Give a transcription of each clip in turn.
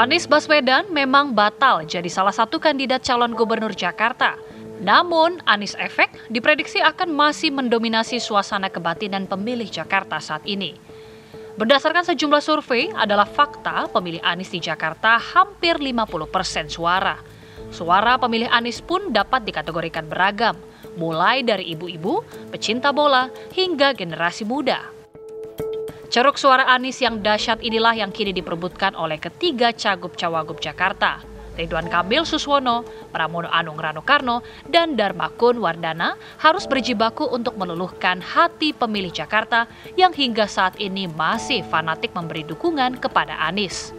Anies Baswedan memang batal jadi salah satu kandidat calon gubernur Jakarta. Namun, Anies Efek diprediksi akan masih mendominasi suasana kebatinan pemilih Jakarta saat ini. Berdasarkan sejumlah survei adalah fakta pemilih Anies di Jakarta hampir 50% suara. Suara pemilih Anies pun dapat dikategorikan beragam, mulai dari ibu-ibu, pecinta bola, hingga generasi muda. Ceruk suara Anies yang dahsyat inilah yang kini diperebutkan oleh ketiga cagup-cawagup Jakarta. Ridwan Kamil Suswono, Pramono Anung Rano Karno, dan Darmakun Wardana harus berjibaku untuk meluluhkan hati pemilih Jakarta yang hingga saat ini masih fanatik memberi dukungan kepada Anies.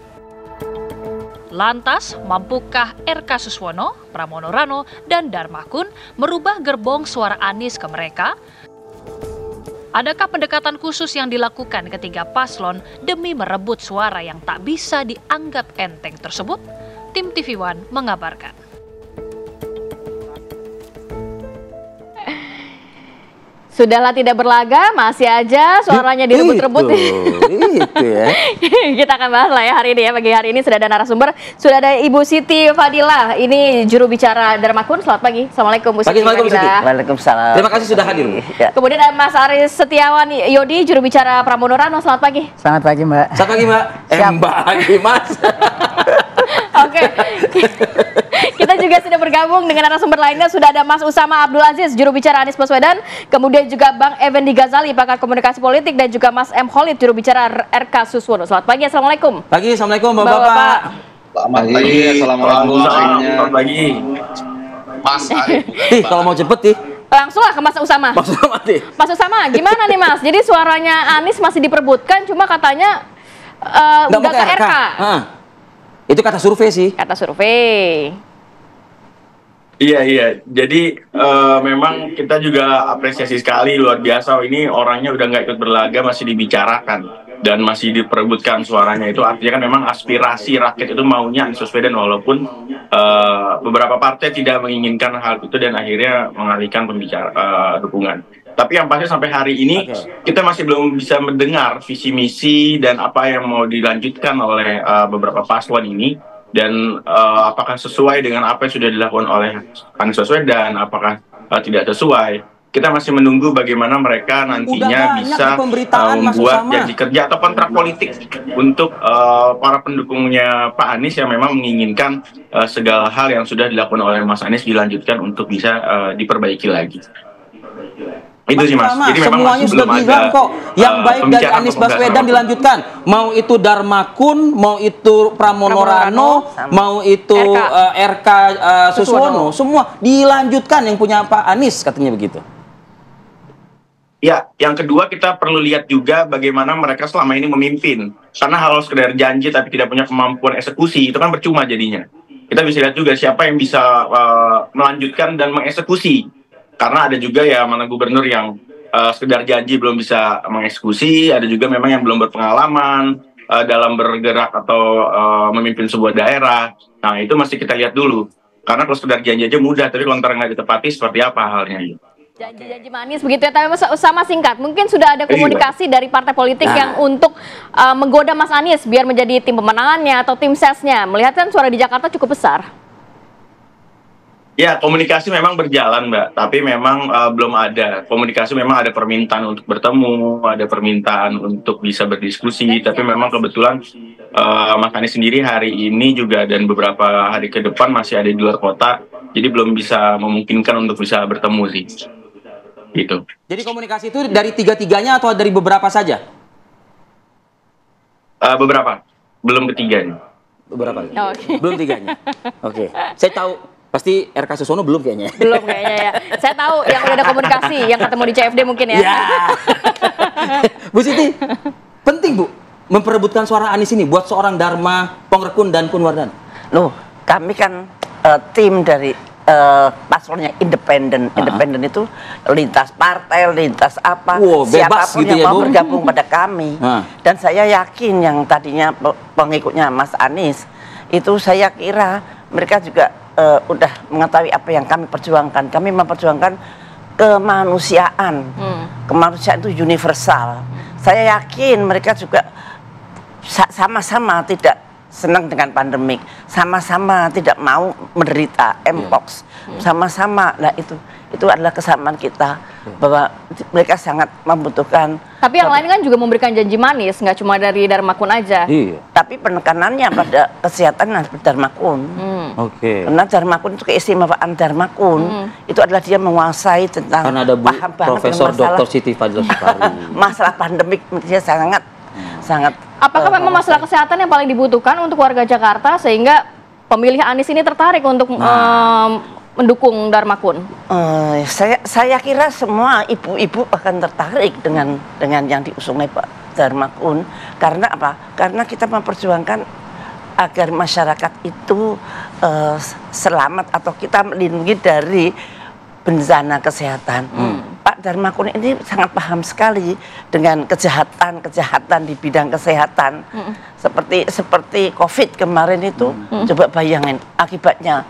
Lantas, mampukah RK Suswono, Pramono Rano, dan Darmakun merubah gerbong suara Anies ke mereka? Adakah pendekatan khusus yang dilakukan ketiga paslon demi merebut suara yang tak bisa dianggap enteng tersebut? Tim TV One mengabarkan. Sudahlah tidak berlaga, masih aja suaranya direbut-rebut. Itu ya. Kita akan bahas lah ya hari ini ya. Pagi hari ini sudah ada narasumber, sudah ada Ibu Siti Fadilah. Ini juru bicara Darmakun. Selamat pagi. Assalamualaikum Bu Siti Fadilah. Waalaikumsalam. Terima kasih sudah hadir. Ya. Kemudian ada Mas Aris Setiawan Yodi, juru bicara Pramono Rano. Selamat pagi. Selamat pagi Mbak. Selamat pagi Mbak. Mbak lagi Mas. Oke. Kita juga sudah bergabung dengan narasumber lainnya. Sudah ada Mas Usama Abdul Aziz, juru bicara Anies Baswedan. Kemudian juga Bang Effendi Ghazali, pakar komunikasi politik. Dan juga Mas M. Khalid, juru bicara RK Suswono. Selamat pagi, Assalamualaikum. Pagi, Assalamualaikum Bapak-Bapak. Selamat pagi, Assalamualaikum. Selamat pagi. Mas Arif. Kalau mau cepet nih. Langsung lah ke Mas Usama. Mas Usama, gimana nih Mas? Jadi suaranya Anies masih diperebutkan, cuma katanya udah ke RK. Itu kata survei sih. Kata survei. Iya. Jadi memang kita juga apresiasi sekali, luar biasa. Ini orangnya udah nggak ikut berlaga, masih dibicarakan dan masih diperebutkan suaranya. Itu artinya kan memang aspirasi rakyat itu maunya Anies Baswedan, walaupun beberapa partai tidak menginginkan hal itu dan akhirnya mengalihkan dukungan. Tapi yang pasti sampai hari ini kita masih belum bisa mendengar visi misi dan apa yang mau dilanjutkan oleh beberapa paslon ini. Dan apakah sesuai dengan apa yang sudah dilakukan oleh Anies Baswedan, apakah tidak sesuai. Kita masih menunggu bagaimana mereka nantinya bisa membuat janji kerja atau kontrak politik untuk para pendukungnya Pak Anies yang memang menginginkan segala hal yang sudah dilakukan oleh Mas Anies dilanjutkan untuk bisa diperbaiki lagi. Itu sih Mas. Jadi semuanya sudah bilang kok yang baik dari Anies Baswedan dilanjutkan. Mau itu Darmakun, mau itu Pramono Rano, mau itu RK Suswono, semua dilanjutkan yang punya Pak Anies katanya begitu. Ya, yang kedua kita perlu lihat juga bagaimana mereka selama ini memimpin. Karena hal sekedar janji tapi tidak punya kemampuan eksekusi, itu kan percuma jadinya. Kita bisa lihat juga siapa yang bisa melanjutkan dan mengeksekusi. Karena ada juga ya mana gubernur yang sekedar janji belum bisa mengeksekusi, ada juga memang yang belum berpengalaman dalam bergerak atau memimpin sebuah daerah. Nah itu masih kita lihat dulu. Karena kalau sekedar janji aja mudah, tapi kalau nggak ditepati seperti apa halnya. Janji-janji manis begitu ya, tapi sama singkat. Mungkin sudah ada komunikasi dari partai politik yang untuk menggoda Mas Anies biar menjadi tim pemenangannya atau tim sesnya. Melihat kan suara di Jakarta cukup besar. Ya, komunikasi memang berjalan, Mbak. Tapi memang belum ada. Komunikasi memang ada permintaan untuk bertemu, ada permintaan untuk bisa berdiskusi. Tapi memang kebetulan Mas Anies sendiri hari ini juga dan beberapa hari ke depan masih ada di luar kota. Jadi belum bisa memungkinkan untuk bisa bertemu sih. Gitu. Jadi komunikasi itu dari tiga-tiganya atau dari beberapa saja? Beberapa. Belum ketiganya. Beberapa. Belum tiganya. Oke. Saya tahu. Pasti RK Suswono belum kayaknya. Belum kayaknya ya. Saya tahu yang udah ada komunikasi, yang ketemu di CFD mungkin ya. Bu Siti, penting Bu, memperebutkan suara Anies ini buat seorang Dharma Pongrekun dan Kun Wardana. Loh, kami kan tim dari paslonnya independen. Independen itu lintas partai, lintas apa. Bebas siapapun gitu yang ya, mau Bu? bergabung pada kami. Dan saya yakin yang tadinya pengikutnya Mas Anies, itu saya kira mereka juga udah mengetahui apa yang kami perjuangkan. Kami memperjuangkan kemanusiaan. Kemanusiaan itu universal. Saya yakin mereka juga sama-sama tidak senang dengan pandemik, sama-sama tidak mau menderita mpox, sama-sama. Nah itu adalah kesamaan kita bahwa mereka sangat membutuhkan. Tapi yang lain kan juga memberikan janji manis, nggak cuma dari Dharma Kun aja. Iya. Tapi penekanannya pada kesehatan harus Dharma Kun. Oke. Karena Dharma Kun itu keistimewaan Dharma Kun itu adalah dia menguasai tentang Karena ada Bu Profesor Dr. Siti Fadila Supari. masalah pandemik dia sangat. Apakah memang masalah kesehatan yang paling dibutuhkan untuk warga Jakarta sehingga pemilih Anies ini tertarik untuk mendukung Dharma Kun? Saya kira semua ibu-ibu akan tertarik dengan yang diusungnya Pak Dharma Kun. Karena apa? Karena kita memperjuangkan agar masyarakat itu selamat atau kita melindungi dari bencana kesehatan. Pak Dharma Kun ini sangat paham sekali dengan kejahatan di bidang kesehatan. Seperti COVID kemarin itu, coba bayangin akibatnya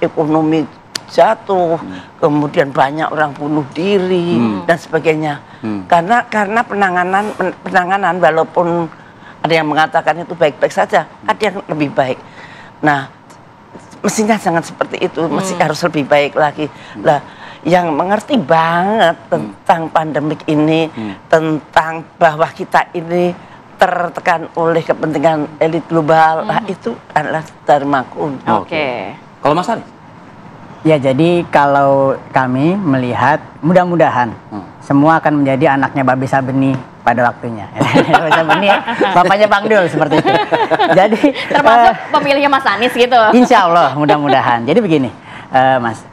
ekonomi jatuh, kemudian banyak orang bunuh diri dan sebagainya. Karena penanganan walaupun ada yang mengatakan itu baik-baik saja, ada yang lebih baik. Nah, mestinya jangan seperti itu, mesti harus lebih baik lagi. Lah, yang mengerti banget tentang pandemik ini, tentang bahwa kita ini tertekan oleh kepentingan elit global, itu adalah Dharma Kun. Oke. Kalau Mas Anies? Ya, jadi kalau kami melihat mudah-mudahan semua akan menjadi anaknya Babe Sabeni pada waktunya. Babe Sabeni ya, bapaknya Bang Dul seperti itu. Jadi Termasuk pemilihnya Mas Anies gitu. Insya Allah mudah-mudahan. Jadi begini, Mas,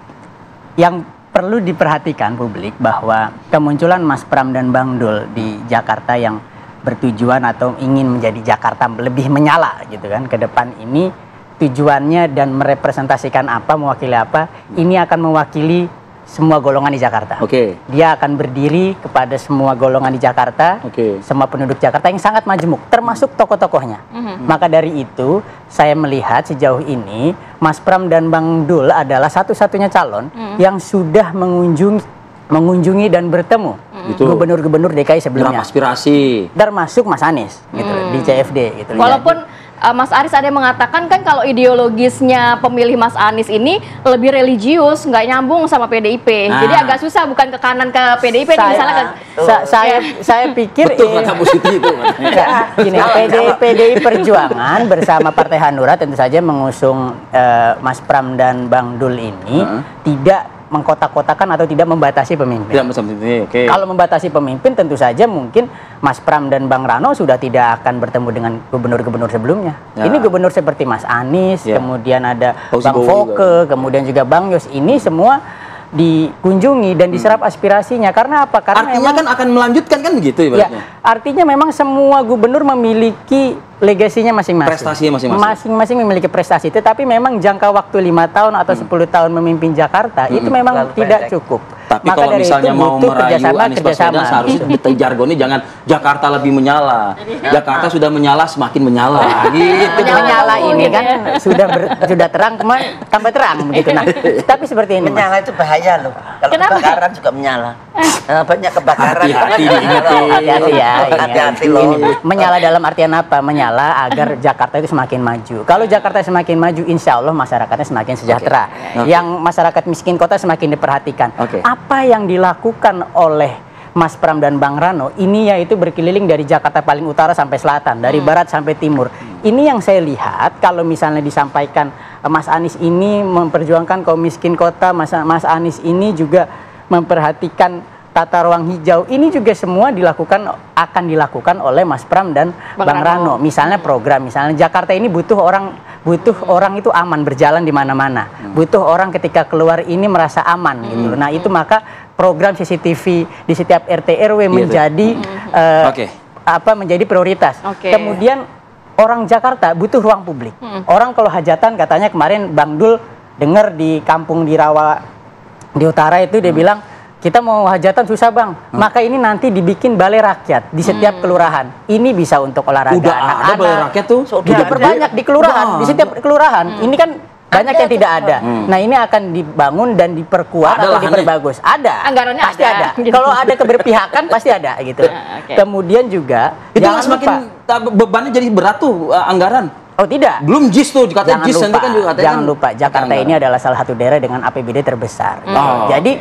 yang perlu diperhatikan publik bahwa kemunculan Mas Pram dan Bang Dul di Jakarta yang bertujuan atau ingin menjadi Jakarta lebih menyala gitu kan ke depan ini, tujuannya dan merepresentasikan apa, mewakili apa, ini akan mewakili semua golongan di Jakarta. Dia akan berdiri kepada semua golongan di Jakarta, semua penduduk Jakarta yang sangat majemuk, termasuk tokoh-tokohnya. Maka dari itu, saya melihat sejauh ini, Mas Pram dan Bang Dul adalah satu-satunya calon yang sudah mengunjungi dan bertemu gubernur-gubernur DKI sebelumnya. Aspirasi. Termasuk Mas Anies gitu, di CFD. Gitu. Walaupun Mas Aris ada yang mengatakan kan kalau ideologisnya pemilih Mas Anies ini lebih religius, nggak nyambung sama PDIP. Jadi agak susah, bukan ke kanan ke PDIP nih, misalnya ke saya pikir betul kata Bu Siti itu. Gini, PDI Perjuangan bersama Partai Hanura tentu saja mengusung Mas Pram dan Bang Dul ini tidak mengkotak-kotakan atau tidak membatasi pemimpin. Kalau membatasi pemimpin tentu saja mungkin Mas Pram dan Bang Rano sudah tidak akan bertemu dengan gubernur-gubernur sebelumnya. Ini gubernur seperti Mas Anies, kemudian ada Bang Foke, kemudian juga Bang Yos, ini semua dikunjungi dan diserap aspirasinya. Karena apa? Karena artinya kan akan melanjutkan kan begitu ibaratnya. Ya, artinya memang semua gubernur memiliki legasinya masing-masing. Prestasinya masing-masing. Masing-masing memiliki prestasi. Tetapi memang jangka waktu 5 tahun atau 10 tahun memimpin Jakarta itu memang tidak cukup. Tapi maka kalau dari misalnya itu mau merayu Anies Baswedan seharusnya jargonnya jangan Jakarta lebih menyala. Jakarta sudah menyala semakin menyala. Gitu. Menyala ini kan sudah terang kemarin tambah terang begitu. Nah, tapi seperti ini. Menyala itu bahaya loh. Kalau kebakaran juga menyala. Banyak kebakaran. Hati-hati ya. Hati-hati loh. Menyala dalam artian apa? Menyala agar Jakarta itu semakin maju. Kalau Jakarta semakin maju, insya Allah masyarakatnya semakin sejahtera. Yang masyarakat miskin kota semakin diperhatikan. Apa yang dilakukan oleh Mas Pram dan Bang Rano ini yaitu berkeliling dari Jakarta paling utara sampai selatan, dari barat sampai timur. Ini yang saya lihat kalau misalnya disampaikan Mas Anies ini memperjuangkan kaum miskin kota, Mas Anies ini juga memperhatikan tata ruang hijau, ini juga semua akan dilakukan oleh Mas Pram dan Bang Rano. Misalnya program, misalnya Jakarta ini butuh orang itu aman berjalan di mana-mana. Butuh orang ketika keluar ini merasa aman gitu. Nah, itu maka program CCTV di setiap RT RW menjadi menjadi prioritas. Kemudian orang Jakarta butuh ruang publik. Orang kalau hajatan katanya kemarin Bang Dul dengar di kampung di Rawa di utara itu dia bilang kita mau hajatan susah Bang, maka ini nanti dibikin balai rakyat di setiap kelurahan. Ini bisa untuk olahraga anak-anak. Ada balai rakyat tuh. Diperbanyak di kelurahan, di setiap kelurahan. Ini kan banyak yang tidak ada. Nah, ini akan dibangun dan diperkuat atau diperbagus. Ada. Anggarannya pasti ada. Kalau ada keberpihakan pasti ada gitu. Kemudian juga itu nggak semakin bebannya jadi berat tuh anggaran. Oh tidak. Belum JIS tuh, katanya JIS nanti kan juga katanya. Jangan lupa, Jakarta ini adalah salah satu daerah dengan APBD terbesar. Jadi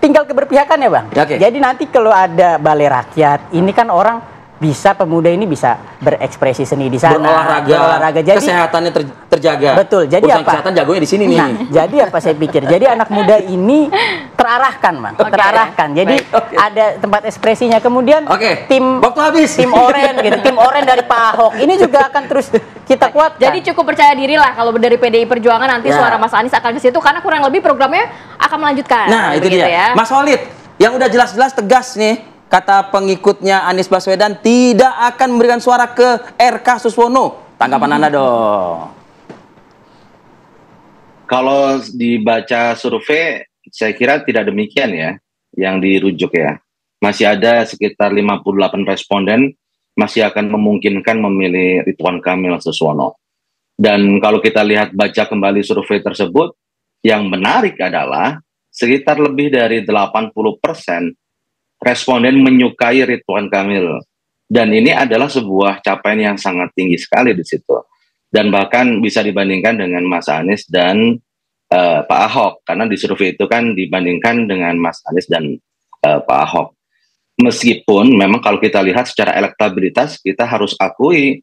tinggal keberpihakan ya Bang. Jadi nanti kalau ada balai rakyat, ini kan orang bisa, pemuda ini bisa berekspresi seni di sana, berolahraga, jadi kesehatannya terjaga. Betul. Jadi urusan apa? Kesehatan jagonya di sini nih. Nah, jadi apa saya pikir? Jadi anak muda ini terarahkan, Bang. Terarahkan. Jadi ada tempat ekspresinya. Kemudian tim waktu habis. Tim oren gitu, tim oren dari Pak Ahok ini juga akan terus kita kuatkan. Jadi cukup percaya diri lah kalau dari PDI Perjuangan nanti suara Mas Anies akan ke situ karena kurang lebih programnya akan melanjutkan. Nah, itu dia. Ya. Mas Walid, yang udah jelas-jelas tegas nih, kata pengikutnya Anies Baswedan tidak akan memberikan suara ke RK Suswono. Tanggapan Anda dong. Kalau dibaca survei, saya kira tidak demikian ya, yang dirujuk ya. Masih ada sekitar 58 responden masih akan memungkinkan memilih Ridwan Kamil Suswono. Dan kalau kita lihat baca kembali survei tersebut, yang menarik adalah sekitar lebih dari 80% responden menyukai Ridwan Kamil, dan ini adalah sebuah capaian yang sangat tinggi sekali di situ, dan bahkan bisa dibandingkan dengan Mas Anies dan Pak Ahok, karena di survei itu kan dibandingkan dengan Mas Anies dan Pak Ahok. Meskipun memang kalau kita lihat secara elektabilitas, kita harus akui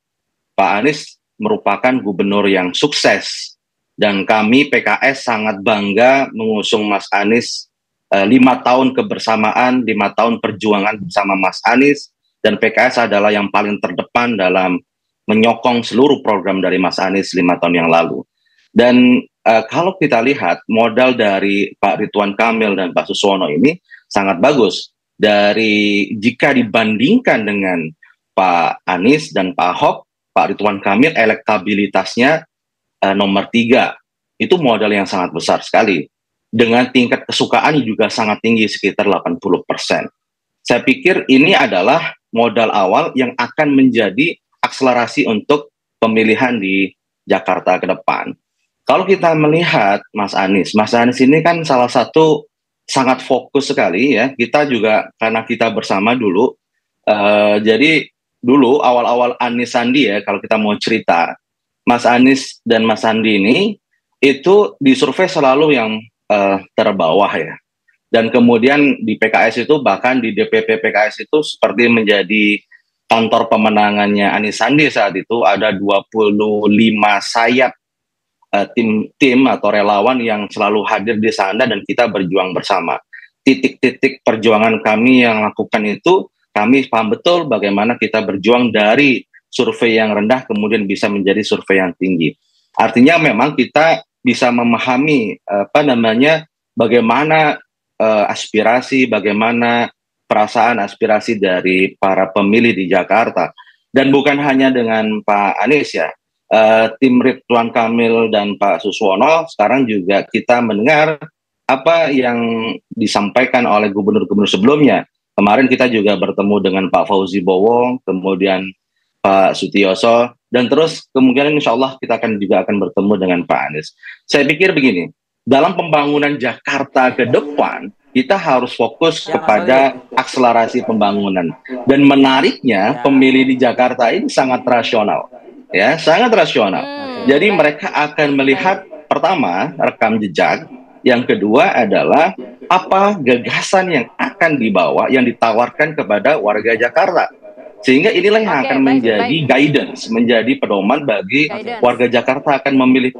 Pak Anies merupakan gubernur yang sukses, dan kami PKS sangat bangga mengusung Mas Anies 5 tahun kebersamaan, 5 tahun perjuangan bersama Mas Anies, dan PKS adalah yang paling terdepan dalam menyokong seluruh program dari Mas Anies 5 tahun yang lalu. Dan kalau kita lihat modal dari Pak Ridwan Kamil dan Pak Suswono ini sangat bagus. Dari jika dibandingkan dengan Pak Anies dan Pak Ahok, Pak Ridwan Kamil elektabilitasnya nomor 3. Itu modal yang sangat besar sekali. Dengan tingkat kesukaan juga sangat tinggi, sekitar 80%. Saya pikir ini adalah modal awal yang akan menjadi akselerasi untuk pemilihan di Jakarta ke depan. Kalau kita melihat Mas Anies ini kan salah satu sangat fokus sekali ya. Kita juga karena kita bersama dulu, jadi dulu awal-awal Anies Sandi ya, kalau kita mau cerita, Mas Anies dan Mas Sandi ini itu di survei selalu yang terbawah ya, dan kemudian di PKS itu, bahkan di DPP PKS itu seperti menjadi kantor pemenangannya Anies Sandi saat itu. Ada 25 sayap tim atau relawan yang selalu hadir di sana, dan kita berjuang bersama. Titik-titik perjuangan kami yang lakukan itu, kami paham betul bagaimana kita berjuang dari survei yang rendah kemudian bisa menjadi survei yang tinggi. Artinya memang kita bisa memahami bagaimana aspirasi, bagaimana perasaan aspirasi dari para pemilih di Jakarta. Dan bukan hanya dengan Pak Anies ya, tim Ridwan Kamil dan Pak Suswono, sekarang juga kita mendengar apa yang disampaikan oleh gubernur-gubernur sebelumnya. Kemarin kita juga bertemu dengan Pak Fauzi Bowo, kemudian Pak Sutioso, dan terus kemungkinan insya Allah kita juga akan bertemu dengan Pak Anies. Saya pikir begini, dalam pembangunan Jakarta ke depan, kita harus fokus kepada akselerasi pembangunan. Dan menariknya, pemilih di Jakarta ini sangat rasional, ya, sangat rasional. Jadi mereka akan melihat pertama rekam jejak, yang kedua adalah apa gagasan yang akan dibawa, yang ditawarkan kepada warga Jakarta. Sehingga inilah yang akan menjadi guidance, menjadi pedoman bagi warga Jakarta akan memilih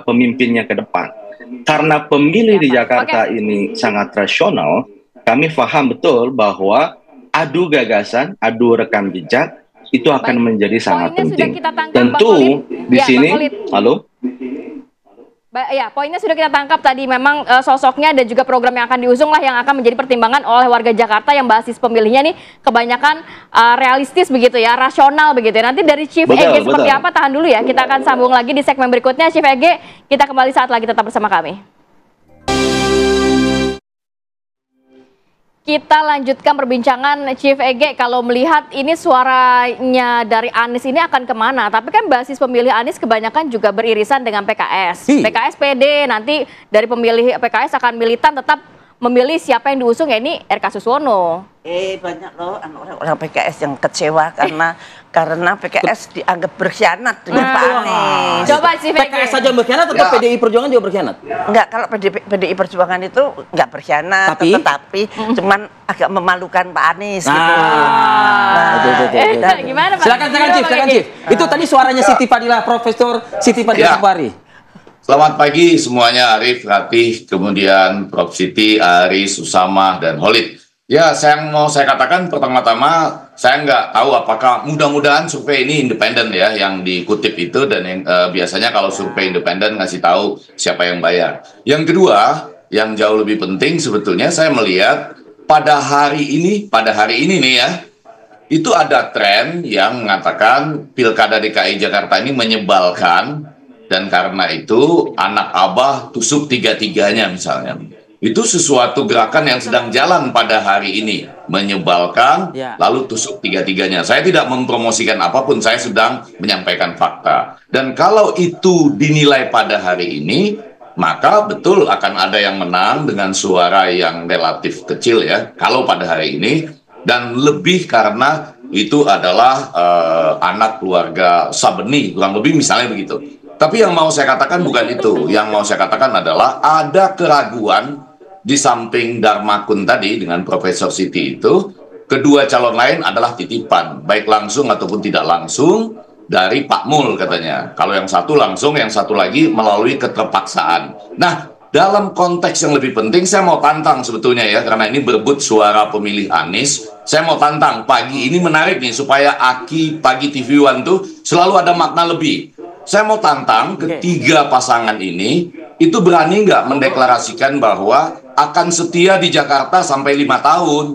pemimpinnya ke depan. Karena pemilih di Jakarta ini sangat rasional, kami paham betul bahwa adu gagasan, adu rekam jejak itu akan menjadi sangat penting. Tentu di sini, halo? Ya, poinnya sudah kita tangkap tadi, memang sosoknya dan juga program yang akan diusung lah yang akan menjadi pertimbangan oleh warga Jakarta yang basis pemilihnya nih kebanyakan realistis begitu ya, rasional begitu ya. Nanti dari Chief Ege seperti apa, tahan dulu ya, kita akan sambung lagi di segmen berikutnya. Chief Ege, kita kembali saat lagi, tetap bersama kami. Kita lanjutkan perbincangan Chief Ege, kalau melihat ini suaranya dari Anies ini akan kemana? Tapi kan basis pemilih Anies kebanyakan juga beririsan dengan PKS. PKS PD, nanti dari pemilih PKS akan militan tetap memilih siapa yang diusung, ya ini RK Suswono. Banyak loh orang-orang PKS yang kecewa karena karena PKS dianggap berkhianat dengan Pak Anies. Coba sih PKS saja berkhianat atau PDI Perjuangan juga berkhianat? Enggak, kalau PDI Perjuangan itu enggak berkhianat, tetapi cuman agak memalukan Pak Anies gitu. Gimana Pak? Silakan Chief. Itu tadi suaranya Siti Fadila, Profesor Siti Fadila Supari. Selamat pagi semuanya, Arif, Ratih, kemudian Prof. Siti, Aris, Usama, dan Holid. Ya, mau saya katakan pertama-tama, saya nggak tahu apakah mudah-mudahan survei ini independen ya, yang dikutip itu, dan yang, biasanya kalau survei independen ngasih tahu siapa yang bayar. Yang kedua, yang jauh lebih penting sebetulnya saya melihat pada hari ini nih ya, itu ada tren yang mengatakan Pilkada DKI Jakarta ini menyebalkan, dan karena itu anak Abah tusuk tiga-tiganya misalnya. Itu sesuatu gerakan yang sedang jalan pada hari ini, menyebalkan lalu tusuk tiga-tiganya. Saya tidak mempromosikan apapun, saya sedang menyampaikan fakta. Dan kalau itu dinilai pada hari ini, maka betul akan ada yang menang dengan suara yang relatif kecil ya, kalau pada hari ini, dan lebih karena itu adalah anak keluarga Sabeni, kurang lebih misalnya begitu. Tapi yang mau saya katakan bukan itu, yang mau saya katakan adalah ada keraguan. Di samping Darmakun tadi dengan Profesor Siti itu, kedua calon lain adalah titipan, baik langsung ataupun tidak langsung dari Pak Mul katanya. Kalau yang satu langsung, yang satu lagi melalui keterpaksaan. Nah, dalam konteks yang lebih penting, saya mau tantang sebetulnya ya, karena ini berebut suara pemilih Anies. Saya mau tantang, pagi ini menarik nih, supaya Aki Pagi TV One tuh selalu ada makna lebih. Saya mau tantang ketiga pasangan ini, itu berani nggak mendeklarasikan bahwa akan setia di Jakarta sampai 5 tahun.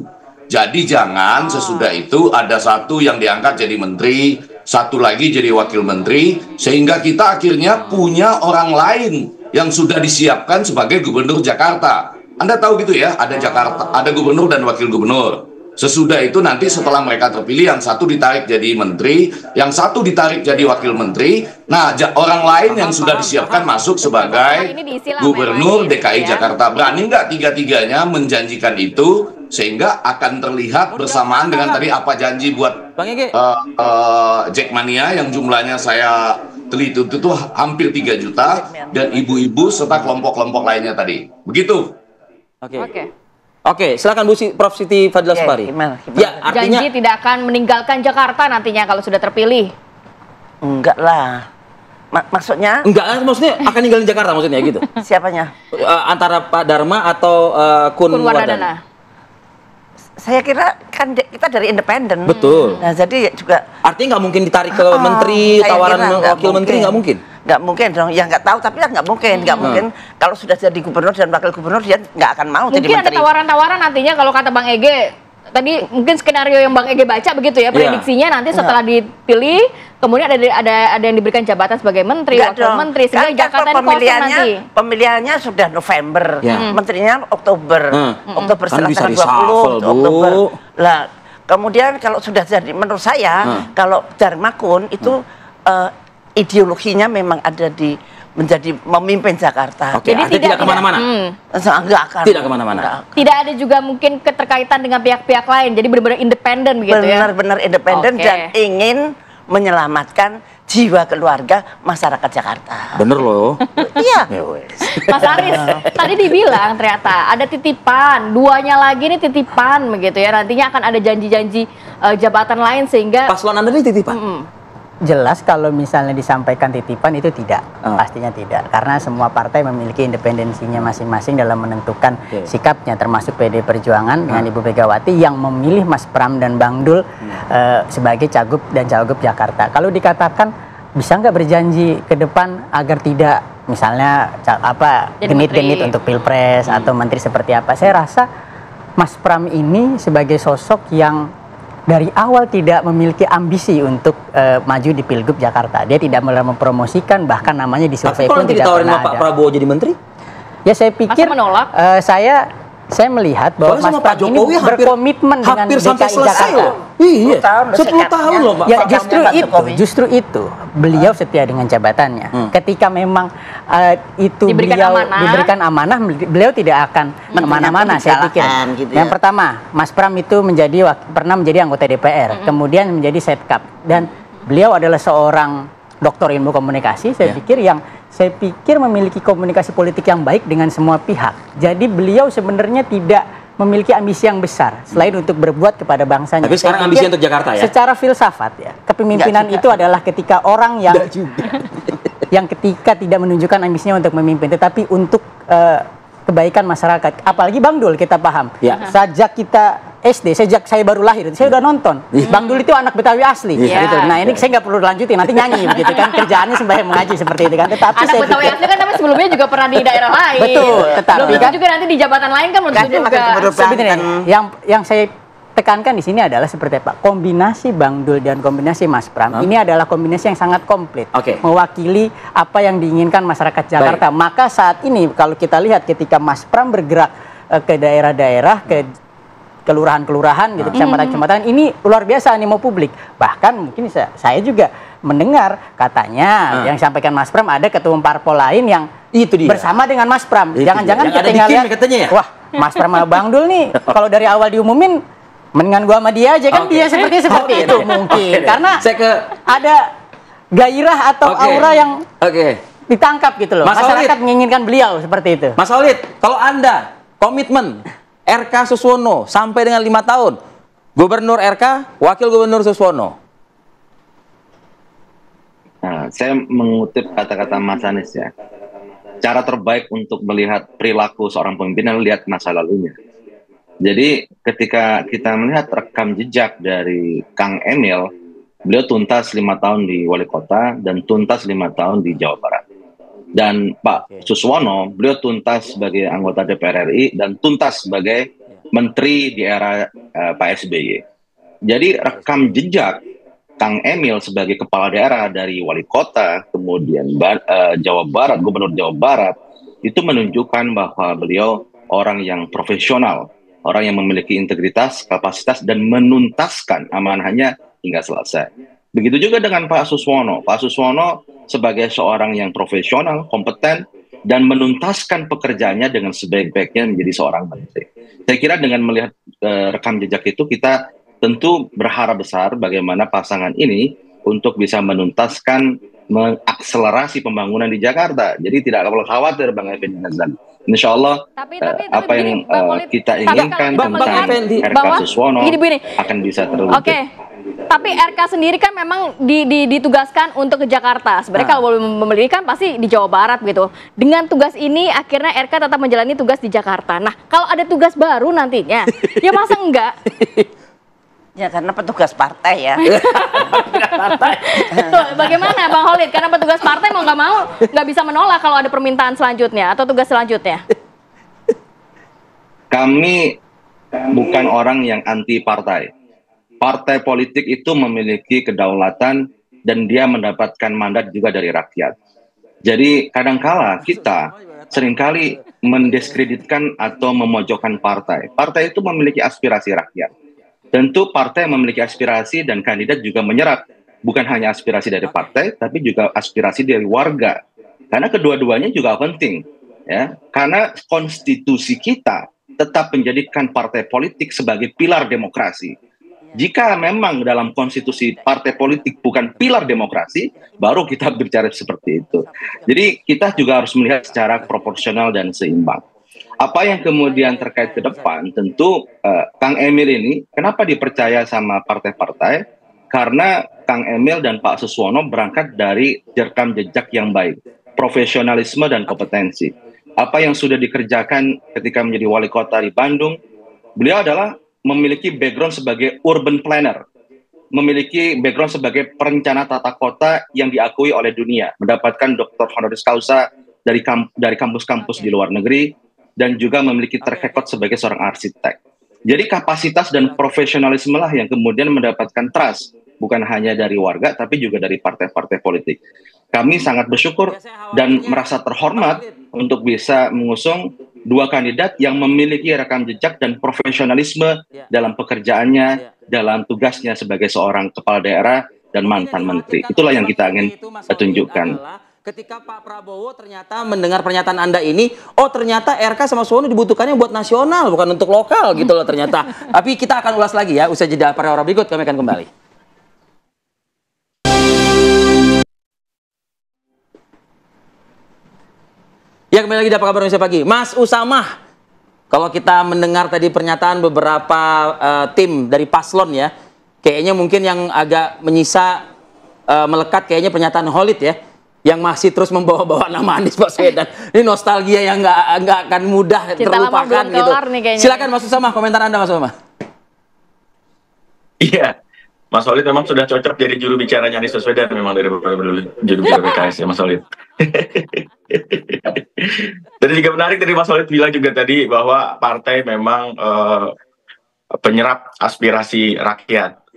Jadi jangan sesudah itu ada satu yang diangkat jadi menteri, satu lagi jadi wakil menteri, sehingga kita akhirnya punya orang lain yang sudah disiapkan sebagai gubernur Jakarta. Anda tahu gitu ya, ada Jakarta, ada gubernur dan wakil gubernur. Sesudah itu nanti setelah mereka terpilih, yang satu ditarik jadi menteri, yang satu ditarik jadi wakil menteri. Nah, orang lain yang sudah disiapkan masuk sebagai gubernur DKI Jakarta. Berani nggak tiga-tiganya menjanjikan itu, sehingga akan terlihat bersamaan dengan tadi apa janji buat Jackmania yang jumlahnya saya teliti itu hampir 3 juta, dan ibu-ibu serta kelompok-kelompok lainnya tadi. Begitu. Oke, silakan Prof. Siti Fadila Supari. Ya, artinya janji tidak akan meninggalkan Jakarta nantinya kalau sudah terpilih. Enggak lah. Maksudnya? Enggak, maksudnya akan ninggalin Jakarta maksudnya gitu. Siapanya? Antara Pak Dharma atau Kun Wardana. Saya kira kan kita dari independen. Betul. Nah, jadi juga artinya nggak mungkin ditarik ke menteri, tawaran wakil menteri nggak mungkin. Nggak mungkin dong, ya nggak tahu, tapi kan nggak mungkin, mungkin kalau sudah jadi gubernur dan wakil gubernur dia nggak akan mau jadi menteri. Mungkin ada tawaran-tawaran nantinya kalau kata Bang Ege, tadi mungkin skenario yang Bang Ege baca begitu ya, prediksinya nanti setelah dipilih, kemudian ada yang diberikan jabatan sebagai menteri, wakil menteri, sehingga Jakarta kosong nanti. Pemilihannya sudah November, menterinya Oktober, Oktober setelah tanggal 20, Oktober. Lah, kemudian kalau sudah jadi, menurut saya, kalau Darmakun itu ideologinya memang ada di menjadi memimpin Jakarta. Jadi tidak kemana-mana. Enggak akan. Tidak kemana-mana. Tidak ada juga mungkin keterkaitan dengan pihak-pihak lain. Jadi benar-benar independen begitu ya. Benar-benar independen dan ingin menyelamatkan jiwa keluarga masyarakat Jakarta. Bener loh. Iya. Mas Aris, tadi dibilang ternyata ada titipan, duanya lagi nih titipan begitu ya. Nantinya akan ada janji-janji jabatan lain sehingga paslon Anda ini titipan. Jelas kalau misalnya disampaikan titipan itu tidak, pastinya tidak, karena semua partai memiliki independensinya masing-masing dalam menentukan sikapnya, termasuk PD Perjuangan dengan Ibu Megawati yang memilih Mas Pram dan Bang Dul sebagai cagup dan cawagup Jakarta. Kalau dikatakan bisa nggak berjanji ke depan agar tidak misalnya genit-genit untuk pilpres atau menteri seperti apa, saya rasa Mas Pram ini sebagai sosok yang dari awal tidak memiliki ambisi untuk maju di Pilgub Jakarta. Dia tidak mempromosikan, bahkan namanya di survei pun tidak pernah ada. Pak Prabowo jadi menteri? Ya saya pikir, saya melihat bahwa Mas Pram ini berkomitmen dengan DKI Jakarta. Iya, 10 tahun loh Pak. Ya justru itu beliau setia dengan jabatannya. Ketika memang itu diberikan diberikan amanah, beliau tidak akan kemana-mana, saya pikir. Gitu yang pertama, Mas Pram itu pernah menjadi anggota DPR, kemudian menjadi Setkap, dan beliau adalah seorang doktor ilmu komunikasi. Saya pikir memiliki komunikasi politik yang baik dengan semua pihak. Jadi beliau sebenarnya tidak memiliki ambisi yang besar selain untuk berbuat kepada bangsanya. Tapi sekarang ambisi untuk Jakarta ya? Secara filsafat ya, kepemimpinan itu adalah ketika orang yang yang ketika tidak menunjukkan ambisinya untuk memimpin, tetapi untuk kebaikan masyarakat. Apalagi Bang Dul, kita paham. Sejak kita SD, sejak saya baru lahir, saya udah nonton. Bang Dul itu anak Betawi asli. Gitu. Nah ini saya nggak perlu lanjutin, nanti nyanyi begitu kan. Kerjaannya sembahyang mengaji seperti itu kan. Tetapi anak Betawi asli kan tapi sebelumnya juga pernah di daerah lain. Betul. Tetapi kan juga nanti di jabatan lain kan menurut juga. Sebenarnya yang saya tekankan di sini adalah seperti apa? Kombinasi Bang Dul dan kombinasi Mas Pram ini adalah kombinasi yang sangat komplit, mewakili apa yang diinginkan masyarakat Jakarta. Maka saat ini kalau kita lihat ketika Mas Pram bergerak ke daerah-daerah, ke kelurahan-kelurahan gitu, kecamatan-kecamatan, ini luar biasa animo publik. Bahkan mungkin saya juga mendengar katanya yang disampaikan Mas Pram ada ketua parpol lain yang bersama dengan Mas Pram. Jangan-jangan kita lihat katanya ya? Wah, Mas Pram sama Bang Dul nih kalau dari awal diumumin mendingan gua sama dia aja kan, dia seperti itu mungkin karena ada gairah atau aura yang ditangkap gitu loh. Masyarakat menginginkan beliau seperti itu. Mas Holid, kalau Anda komitmen RK Suswono sampai dengan 5 tahun, Gubernur RK, Wakil Gubernur Suswono. Nah, saya mengutip kata-kata Mas Anies ya. Cara terbaik untuk melihat perilaku seorang pemimpin adalah lihat masa lalunya. Jadi ketika kita melihat rekam jejak dari Kang Emil, beliau tuntas 5 tahun di wali kota dan tuntas 5 tahun di Jawa Barat. Dan Pak Suswono, beliau tuntas sebagai anggota DPR RI dan tuntas sebagai menteri di era Pak SBY. Jadi rekam jejak Kang Emil sebagai kepala daerah dari wali kota, kemudian Jawa Barat, Gubernur Jawa Barat, itu menunjukkan bahwa beliau orang yang profesional, orang yang memiliki integritas, kapasitas, dan menuntaskan amanahnya hingga selesai. Begitu juga dengan Pak Suswono. Pak Suswono sebagai seorang yang profesional, kompeten, dan menuntaskan pekerjaannya dengan sebaik-baiknya menjadi seorang menteri. Saya kira dengan melihat rekam jejak itu, kita tentu berharap besar bagaimana pasangan ini untuk bisa menuntaskan, mengakselerasi pembangunan di Jakarta. Jadi tidak perlu khawatir Bang Effendi Nazar. Insya Allah apa yang kita inginkan tentang RK Suswono akan bisa terwujud. Tapi RK sendiri kan memang ditugaskan untuk ke Jakarta. Sebenarnya kalau boleh memilih kan pasti di Jawa Barat gitu. Dengan tugas ini akhirnya RK tetap menjalani tugas di Jakarta. Nah kalau ada tugas baru nantinya, ya masa enggak? Ya karena petugas partai ya. Tuh, bagaimana Bang Holid? Karena petugas partai mau nggak bisa menolak kalau ada permintaan selanjutnya atau tugas selanjutnya. Kami bukan orang yang anti partai. Partai politik itu memiliki kedaulatan dan dia mendapatkan mandat juga dari rakyat. Jadi kadangkala kita seringkali mendiskreditkan atau memojokkan partai. Partai itu memiliki aspirasi rakyat. Tentu partai memiliki aspirasi dan kandidat juga menyerap bukan hanya aspirasi dari partai, tapi juga aspirasi dari warga. Karena kedua-duanya juga penting, ya. Karena konstitusi kita tetap menjadikan partai politik sebagai pilar demokrasi. Jika memang dalam konstitusi partai politik bukan pilar demokrasi, baru kita bicara seperti itu. Jadi kita juga harus melihat secara proporsional dan seimbang. Apa yang kemudian terkait ke depan, tentu Kang Emil ini kenapa dipercaya sama partai-partai? Karena Kang Emil dan Pak Suswono berangkat dari rekam jejak yang baik, profesionalisme dan kompetensi. Apa yang sudah dikerjakan ketika menjadi wali kota di Bandung, beliau adalah memiliki background sebagai urban planner, memiliki background sebagai perencana tata kota yang diakui oleh dunia, mendapatkan Dr. honoris causa dari kampus-kampus di luar negeri, dan juga memiliki track record sebagai seorang arsitek. Jadi kapasitas dan profesionalisme lah yang kemudian mendapatkan trust, bukan hanya dari warga, tapi juga dari partai-partai politik. Kami sangat bersyukur dan merasa terhormat untuk bisa mengusung dua kandidat yang memiliki rekam jejak dan profesionalisme dalam pekerjaannya, dalam tugasnya sebagai seorang kepala daerah dan mantan menteri. Itulah yang kita ingin tunjukkan. Ketika Pak Prabowo ternyata mendengar pernyataan Anda ini, oh ternyata RK sama Suwono dibutuhkannya buat nasional, bukan untuk lokal gitu loh ternyata. Tapi kita akan ulas lagi ya, usai jeda para orang berikut, kami akan kembali. Ya, kembali lagi di Apa Kabar Indonesia Pagi. Mas Usamah, kalau kita mendengar tadi pernyataan beberapa tim dari paslon ya, kayaknya mungkin yang agak menyisa melekat kayaknya pernyataan Khalid ya, yang masih terus membawa-bawa nama Anies Baswedan. Ini nostalgia yang nggak akan mudah terlupakan gitu. Silakan Mas Usamah, komentar Anda Mas Usamah. Iya, Mas Khalid memang sudah cocok jadi juru bicaranya Anies Baswedan memang dari juru bicara PKS ya Mas Khalid. Dan juga menarik dari Mas Khalid bilang juga tadi bahwa partai memang penyerap aspirasi rakyat.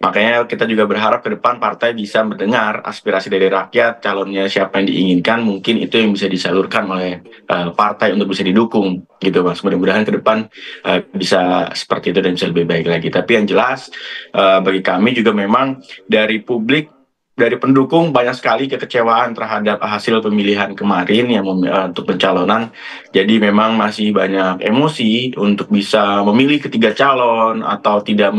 Makanya kita juga berharap ke depan partai bisa mendengar aspirasi dari rakyat, calonnya siapa yang diinginkan, mungkin itu yang bisa disalurkan oleh partai untuk bisa didukung, gitu Mas. Mudah-mudahan ke depan bisa seperti itu dan bisa lebih baik lagi. Tapi yang jelas bagi kami juga memang dari publik, dari pendukung banyak sekali kekecewaan terhadap hasil pemilihan kemarin yang untuk pencalonan. Jadi memang masih banyak emosi untuk bisa memilih ketiga calon atau tidak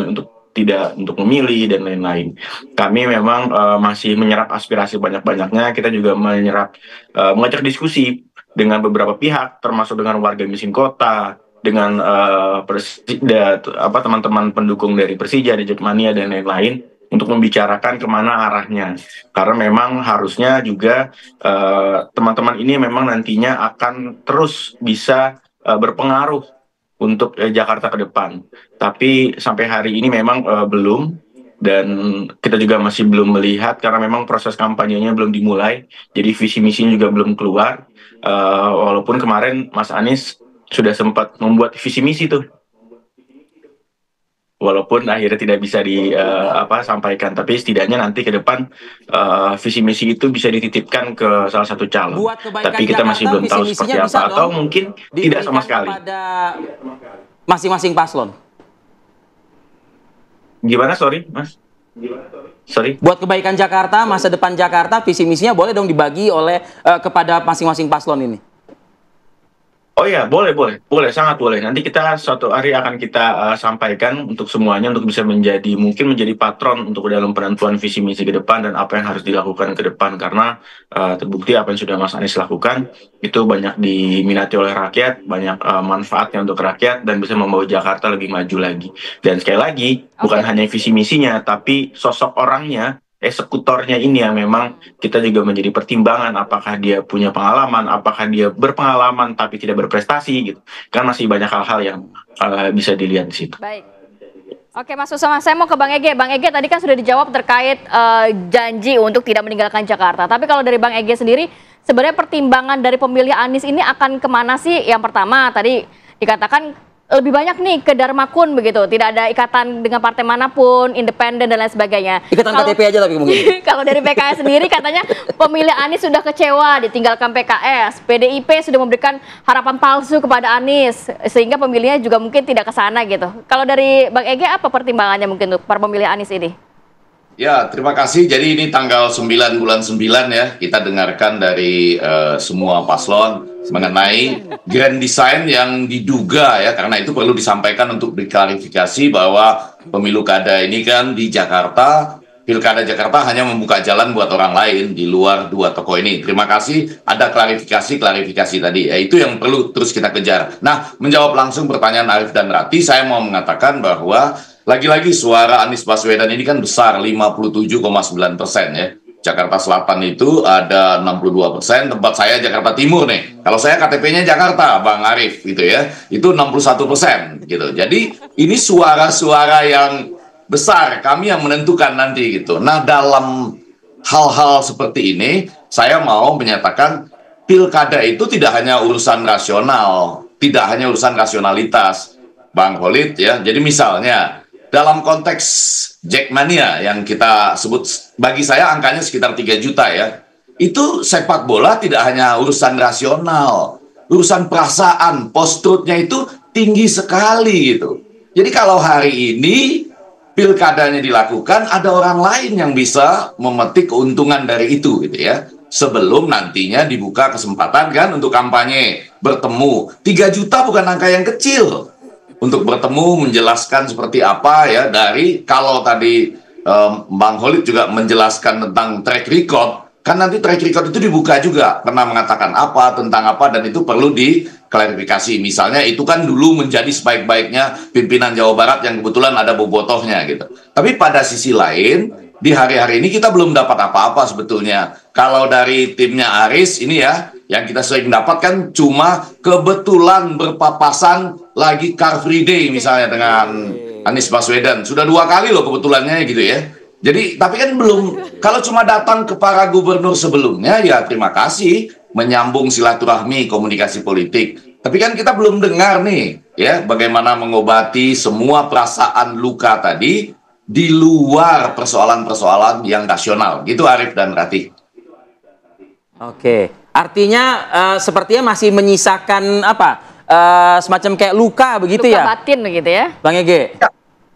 untuk memilih dan lain-lain. Kami memang masih menyerap aspirasi banyak-banyaknya. Kita juga mengajak diskusi dengan beberapa pihak, termasuk dengan warga miskin kota, dengan teman-teman pendukung dari Persija, dari Jackmania dan lain-lain, untuk membicarakan kemana arahnya. Karena memang harusnya juga teman-teman ini memang nantinya akan terus bisa berpengaruh untuk Jakarta ke depan. Tapi sampai hari ini memang belum, dan kita juga masih belum melihat karena memang proses kampanyenya belum dimulai, jadi visi misinya juga belum keluar. Walaupun kemarin Mas Anies sudah sempat membuat visi misi tuh, walaupun akhirnya tidak bisa sampaikan, tapi setidaknya nanti ke depan visi misi itu bisa dititipkan ke salah satu calon. Tapi kita masih belum tahu seperti apa, atau mungkin tidak sama sekali. Pada masing-masing paslon. Gimana, sorry, Mas? Sorry. Buat kebaikan Jakarta, masa depan Jakarta, visi misinya boleh dong dibagi oleh kepada masing-masing paslon ini. Oh iya, boleh, sangat boleh. Nanti kita suatu hari akan kita sampaikan untuk semuanya, untuk bisa mungkin menjadi patron untuk dalam penentuan visi misi ke depan dan apa yang harus dilakukan ke depan, karena terbukti apa yang sudah Mas Anies lakukan itu banyak diminati oleh rakyat, banyak manfaatnya untuk rakyat dan bisa membawa Jakarta lebih maju lagi. Dan sekali lagi, bukan hanya visi misinya, tapi sosok orangnya, eksekutornya ini yang memang kita juga menjadi pertimbangan, apakah dia punya pengalaman, apakah dia berpengalaman tapi tidak berprestasi gitu. Kan masih banyak hal-hal yang bisa dilihat di situ. Baik. Oke Mas Usamah, saya mau ke Bang Ege. Bang Ege tadi kan sudah dijawab terkait janji untuk tidak meninggalkan Jakarta. Tapi kalau dari Bang Ege sendiri, sebenarnya pertimbangan dari pemilih Anies ini akan kemana sih? Yang pertama tadi dikatakan lebih banyak nih ke Dharma Kun begitu, tidak ada ikatan dengan partai manapun, independen dan lain sebagainya. Ikatan KTP aja tapi mungkin. Kalau dari PKS sendiri katanya pemilih Anies sudah kecewa ditinggalkan PKS, PDIP sudah memberikan harapan palsu kepada Anies sehingga pemilihnya juga mungkin tidak ke sana gitu. Kalau dari Bang Ege apa pertimbangannya mungkin untuk para pemilih Anies ini? Ya, terima kasih. Jadi ini tanggal 9 bulan 9 ya, kita dengarkan dari semua paslon mengenai grand design yang diduga ya, karena itu perlu disampaikan untuk diklarifikasi bahwa pemilu kada ini kan di Jakarta, Pilkada Jakarta hanya membuka jalan buat orang lain di luar dua tokoh ini. Terima kasih, ada klarifikasi tadi. Ya, itu yang perlu terus kita kejar. Nah, menjawab langsung pertanyaan Arif dan Rati, saya mau mengatakan bahwa lagi-lagi suara Anies Baswedan ini kan besar, 57,9% ya. Jakarta Selatan itu ada 62%, tempat saya Jakarta Timur nih. Kalau saya KTP-nya Jakarta, Bang Arif gitu ya, itu 61% gitu. Jadi ini suara-suara yang besar, kami yang menentukan nanti gitu. Nah, dalam hal-hal seperti ini, saya mau menyatakan pilkada itu tidak hanya urusan rasional, tidak hanya urusan rasionalitas, Bang Khalid ya. Jadi misalnya dalam konteks Jackmania yang kita sebut, bagi saya angkanya sekitar 3 juta ya. Itu sepak bola tidak hanya urusan rasional, urusan perasaan, post-truthnya itu tinggi sekali gitu. Jadi kalau hari ini pilkadanya dilakukan, ada orang lain yang bisa memetik keuntungan dari itu gitu ya. sebelum nantinya dibuka kesempatan kan untuk kampanye, bertemu. 3 juta bukan angka yang kecil untuk bertemu, menjelaskan seperti apa ya, dari kalau tadi Bang Khalid juga menjelaskan tentang track record, kan nanti track record itu dibuka juga, pernah mengatakan apa, tentang apa, dan itu perlu diklarifikasi. Misalnya itu kan dulu menjadi sebaik-baiknya pimpinan Jawa Barat yang kebetulan ada bobotohnya gitu. Tapi pada sisi lain, di hari-hari ini kita belum dapat apa-apa sebetulnya. Kalau dari timnya Aris ini ya, yang kita sering dapatkan cuma kebetulan berpapasan lagi Car Free Day misalnya dengan Anies Baswedan. Sudah 2 kali loh kebetulannya gitu ya. Jadi, tapi kan belum, kalau cuma datang ke para gubernur sebelumnya, ya terima kasih, menyambung silaturahmi komunikasi politik. Tapi kan kita belum dengar nih, ya, bagaimana mengobati semua perasaan luka tadi di luar persoalan-persoalan yang nasional. Gitu Arif dan Ratih. Oke, artinya sepertinya masih menyisakan apa? Semacam kayak luka begitu ya? Luka batin begitu ya? Bang Ege?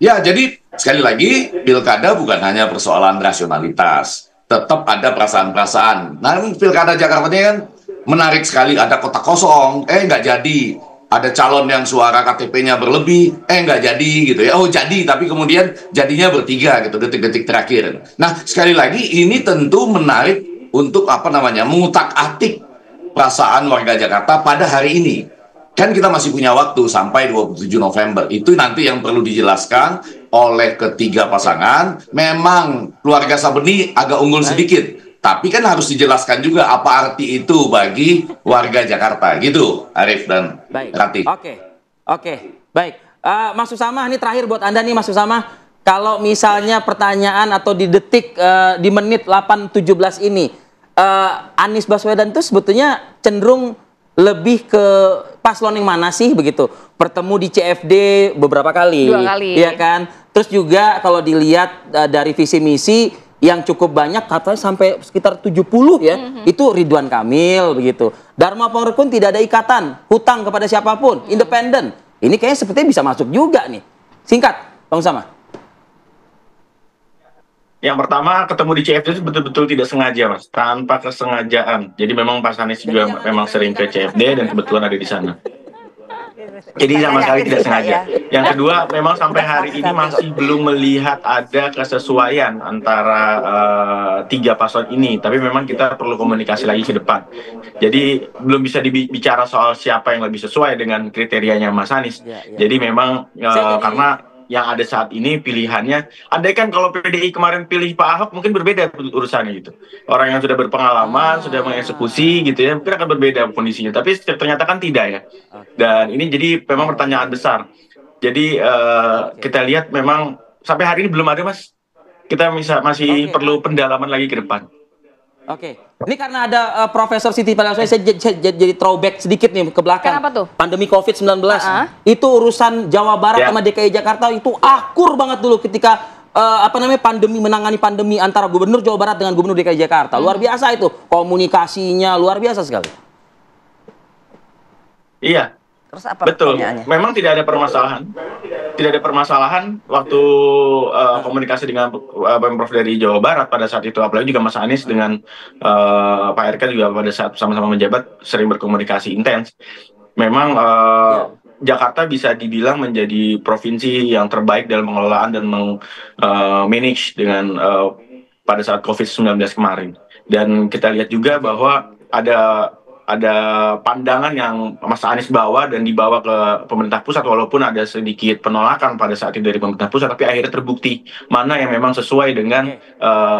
Ya, jadi sekali lagi, pilkada bukan hanya persoalan rasionalitas. Tetap ada perasaan-perasaan. Nah, pilkada Jakarta ini kan menarik sekali. Ada kota kosong, nggak jadi. Ada calon yang suara KTP-nya berlebih, nggak jadi gitu ya. Oh, jadi, tapi kemudian jadinya bertiga gitu, detik-detik terakhir. Nah, sekali lagi, ini tentu menarik untuk mengutak-atik perasaan warga Jakarta pada hari ini. Kan kita masih punya waktu sampai 27 November. Itu nanti yang perlu dijelaskan oleh ketiga pasangan. Memang keluarga Sabeni agak unggul sedikit, tapi kan harus dijelaskan juga apa arti itu bagi warga Jakarta. Gitu, Arif dan Ratih. Oke. Baik. Mas Usama, ini terakhir buat Anda nih Mas Usama. Kalau misalnya pertanyaan atau di detik, di menit 8.17 ini, Anies Baswedan itu sebetulnya cenderung lebih ke paslon yang mana sih begitu? Bertemu di CFD beberapa kali. 2 kali. Iya kan? Terus juga kalau dilihat dari visi misi yang cukup banyak, katanya sampai sekitar 70 ya, itu Ridwan Kamil begitu. Dharma Pengrekun tidak ada ikatan hutang kepada siapapun, independen. Ini kayaknya sepertinya bisa masuk juga nih. Singkat, Bang Usama. Yang pertama, ketemu di CFD itu betul-betul tidak sengaja, Mas. Tanpa kesengajaan. Jadi memang Pak Anies juga memang sering ke CFD dan kebetulan ada di sana. Jadi sama sekali tidak sengaja. Yang kedua, memang sampai hari ini masih belum melihat ada kesesuaian antara 3 paslon ini. Tapi memang kita perlu komunikasi lagi ke depan. Jadi belum bisa dibicara soal siapa yang lebih sesuai dengan kriterianya Mas Anies. Jadi memang karena yang ada saat ini pilihannya, andai kan kalau PDI kemarin pilih Pak Ahok mungkin berbeda urusannya gitu. Orang yang sudah berpengalaman, sudah mengeksekusi gitu ya, mungkin akan berbeda kondisinya. Tapi ternyata kan tidak ya. Dan ini jadi memang pertanyaan besar. Jadi kita lihat memang sampai hari ini belum ada, Mas. Kita masih perlu pendalaman lagi ke depan. Oke. Ini karena ada Profesor Siti Padang, saya jadi throwback sedikit nih ke belakang. Kenapa tuh? Pandemi COVID-19. Itu urusan Jawa Barat sama DKI Jakarta itu akur banget dulu ketika menangani pandemi antara Gubernur Jawa Barat dengan Gubernur DKI Jakarta. Luar biasa itu. Komunikasinya luar biasa sekali. Iya. Terus apa betul, pertanyaannya? memang tidak ada permasalahan. Tidak ada permasalahan waktu komunikasi dengan Pemprov dari Jawa Barat pada saat itu. Apalagi juga Mas Anies dengan Pak RK juga pada saat sama-sama menjabat sering berkomunikasi intens. Memang Jakarta bisa dibilang menjadi provinsi yang terbaik dalam pengelolaan dan manage dengan pada saat COVID-19 kemarin. Dan kita lihat juga bahwa ada pandangan yang Mas Anies bawa dan dibawa ke pemerintah pusat, walaupun ada sedikit penolakan pada saat itu dari pemerintah pusat, tapi akhirnya terbukti mana yang memang sesuai dengan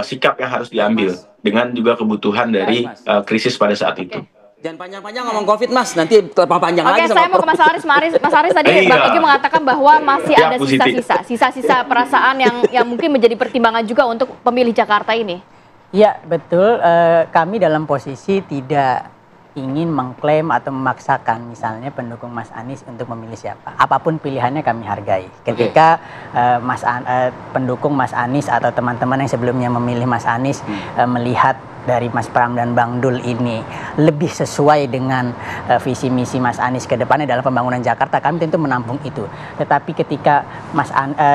sikap yang harus diambil dengan juga kebutuhan dari krisis pada saat itu. Jangan panjang-panjang ngomong COVID, Mas. Nanti panjang lagi. Oke, saya mau ke Mas Aris. Mas Aris tadi Bang Egy mengatakan bahwa masih ada sisa-sisa perasaan yang mungkin menjadi pertimbangan juga untuk pemilih Jakarta ini. Ya, betul. Kami dalam posisi tidak ingin mengklaim atau memaksakan misalnya pendukung Mas Anies untuk memilih siapa. Apapun pilihannya kami hargai. Ketika pendukung Mas Anies atau teman-teman yang sebelumnya memilih Mas Anies melihat dari Mas Pram dan Bang Dul ini lebih sesuai dengan visi misi Mas Anies ke depannya dalam pembangunan Jakarta, kami tentu menampung itu. Tetapi ketika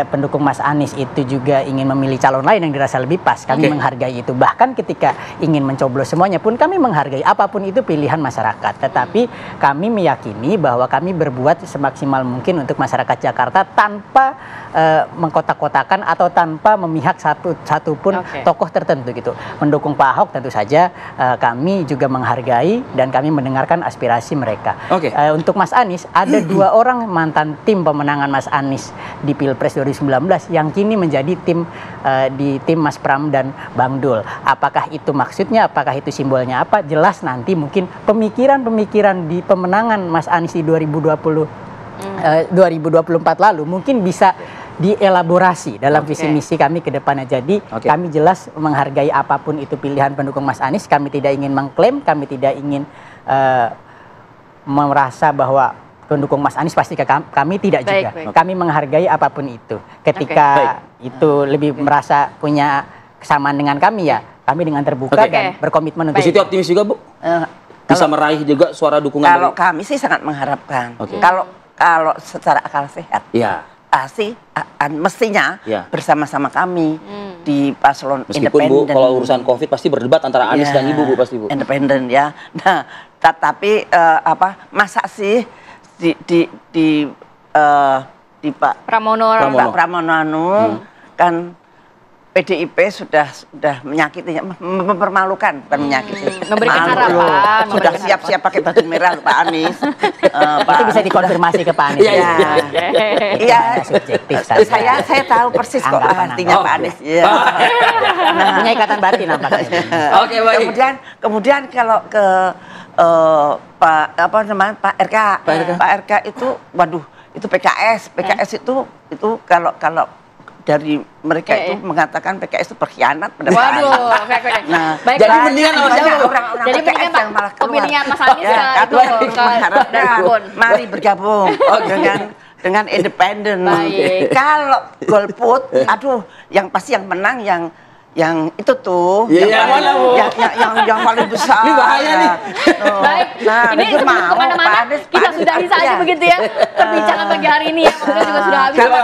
pendukung Mas Anies itu juga ingin memilih calon lain yang dirasa lebih pas, kami menghargai itu. Bahkan ketika ingin mencoblos semuanya pun kami menghargai, apapun itu pilihan masyarakat. Tetapi kami meyakini bahwa kami berbuat semaksimal mungkin untuk masyarakat Jakarta tanpa mengkotak-kotakan atau tanpa memihak satupun tokoh tertentu gitu. Mendukung Pak Ahok tentu saja kami juga menghargai dan kami mendengarkan aspirasi mereka. Untuk Mas Anies, ada 2 orang mantan tim pemenangan Mas Anies di Pilpres 2019 yang kini menjadi tim di tim Mas Pram dan Bang Dul. Apakah itu maksudnya, apakah itu simbolnya apa? Jelas nanti mungkin pemikiran-pemikiran di pemenangan Mas Anies di 2024 lalu mungkin bisa dielaborasi dalam visi misi kami ke depannya. Jadi kami jelas menghargai apapun itu pilihan pendukung Mas Anies. Kami tidak ingin mengklaim, kami tidak ingin merasa bahwa pendukung Mas Anies pasti ke kami, tidak juga. Kami menghargai apapun itu. Ketika itu lebih merasa punya kesamaan dengan kami, ya kami dengan terbuka dan berkomitmen untuk itu. Optimis juga, Bu? Bisa meraih juga suara dukungan. Kalau kami sih sangat mengharapkan. Kalau secara akal sehat. Sih mestinya bersama-sama kami di paslon independen. Meskipun Bu, kalau urusan COVID pasti berdebat antara Anies dan Ibu, Bu, pasti Bu. Independen ya. Nah, tapi masa sih di Pak Pramono kan PDIP sudah menyakiti, mempermalukan, bukan menyakiti. Memberikan harapan. Sudah siap-siap pakai baju merah Pak Anies. Itu bisa dikonfirmasi ke Pak Anies. Iya. Saya tahu persis kok artinya Pak Anies. Punya ikatan batin nampaknya. Kemudian kalau ke Pak RK itu, waduh, itu PKS itu kalau dari mereka itu mengatakan PKS itu berkhianat pada Pak Anies. Nah, jadi mendingan orang-orang PKS yang malah keluar. Pemilihan Mas Anies ke mari bergabung dengan independen. Kalau golput, aduh, yang pasti yang menang yang itu tuh, yang paling besar. Ini bahaya nih. Baik, ini kemana-mana kita sudahi saja begitu ya perbincangan pagi hari ini ya. Waktunya juga sudah habis. Kalau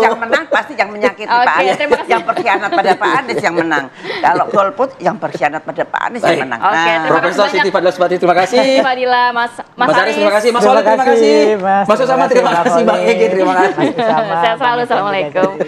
yang menang pasti yang menyakiti Pak Anies, yang berkhianat pada Pak Anies yang menang. Kalau golput yang berkhianat pada Pak Anies yang menang. Profesor Siti Fadila Subati, terima kasih. Fadila, Mas Aris, terima kasih. Mas Wali, terima kasih. Mas Usama, terima kasih. Bang Ege, terima kasih. Sehat selalu, assalamualaikum.